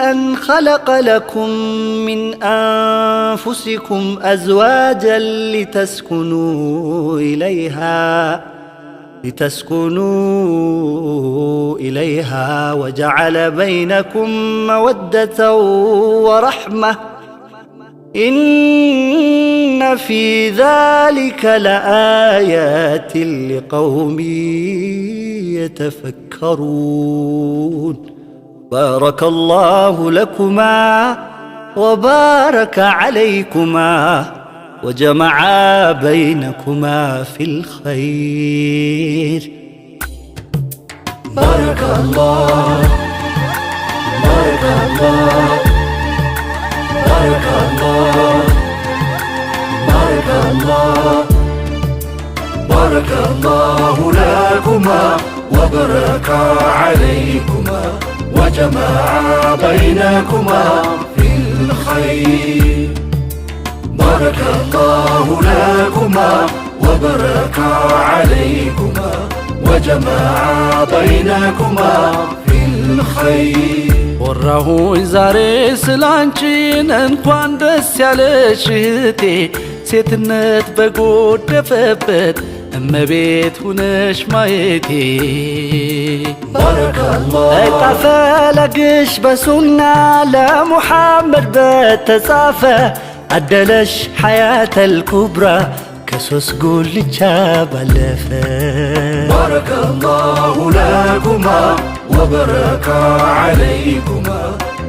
أن خلق لكم من أنفسكم أزواجا لتسكنوا إليها وجعل بينكم مودة ورحمة إن في ذلك لآيات لقوم يتفكرون بارك الله لكما وبارك عليكما وجمع بينكما في الخير بارك الله بارك الله بارك الله بارك الله بارك الله لكما وبارك عليكما وجمع بينكما في الخير بارك الله لكما وبارك عليكما وجمع بينكما في الخير ወራሁኝ ዛሬ ስላንቺን እንኳን ደስ ያለሽ እህቴ ሴትነት በጎደፈበት እመቤት ሁነሽ ማየቴ ባረከላህ እጣፈለግሽ በሱና ለሙሐመድ በተጻፈ አደለሽ ሐያተል ኩብራ ከሶስት ጉልቻ ባለፈ ባረከላሁ ለኩማ وبارك عليكما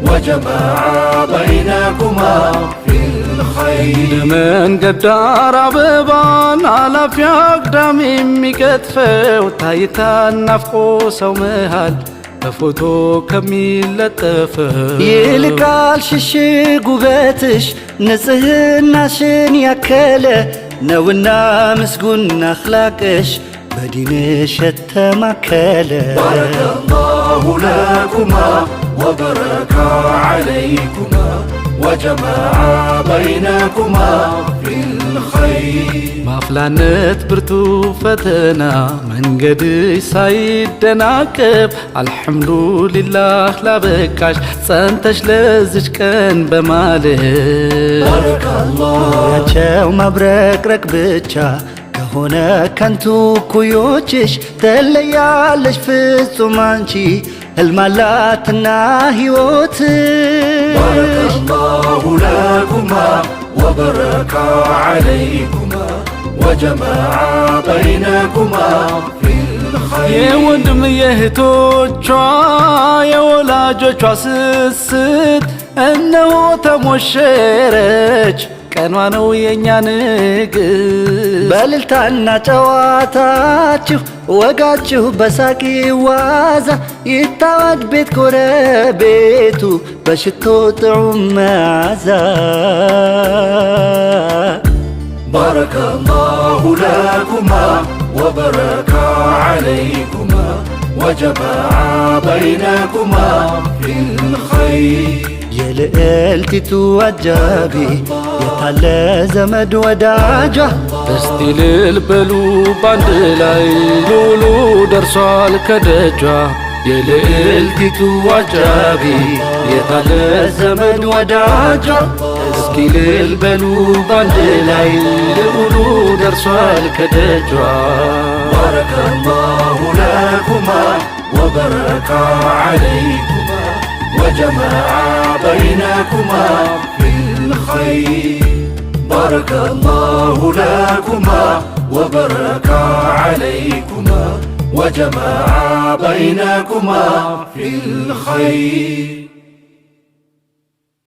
وجمع بينكما في الخير من قدار أببان على في أقدام مكتفة وتايتا نفقو سومهال بفوتو كميل لطفة يلقال ششي قبتش نسهناشن يكله نونا مسقون أخلاقش بدينش التمكله بارك الله لكما وبارك عليكما وجمع بينكما في الخير ማፍላነት ብርቱ ፈተና መንገድ ሳይደናቀፍ አልሐምዱሊላህ ላበቃሽ ጸንተሽ ለዚች ቀን በማለት ባረከላህ ያቸው መብረቅረቅ ብቻ ሆነ ከንቱ ኩዮችሽ ተለያለሽ ፍጹም አንቺ ህልማላትና ሕይወት ባረከላሁ ለኩማ ወበረከ ዓለይኩማ ወጀመዐ በይነኩማ ፊል ኸይር የወንድም የእህቶቿ የወላጆቿ ስስት እነሆ ተሞሸረች ቀኗ ነው የኛ ንግሥት በእልልታና ጨዋታችሁ ወጋችሁ በሳቅ ዋዛ ይታወድ ቤት ጎረቤቱ በሽቶ ጥዑም መዓዛ ባረከላሁ ለኩማ ወበረከ ዓለይኩማ ወጀመዐ በይነኩማ ፊል ኸይር የልዕልቲቱ አጃቢ የታለ ዘመድ ወዳጇ እስቲ እልል በሉ ባንድ ላይ ሉሉ ደርሷል ከደጇ የልዕልቲቱ አጃቢ የታለ ዘመድ ወዳጇ እስኪ እልል በሉ ባንድ ላይ ሉሉ ደርሷል ከደጇ ባረከላሁ ለኩማ ወበረከ ዓለይኩማ وجمع بينكما في الخير بارك الله لكما وبارك عليكما وجمع بينكما في الخير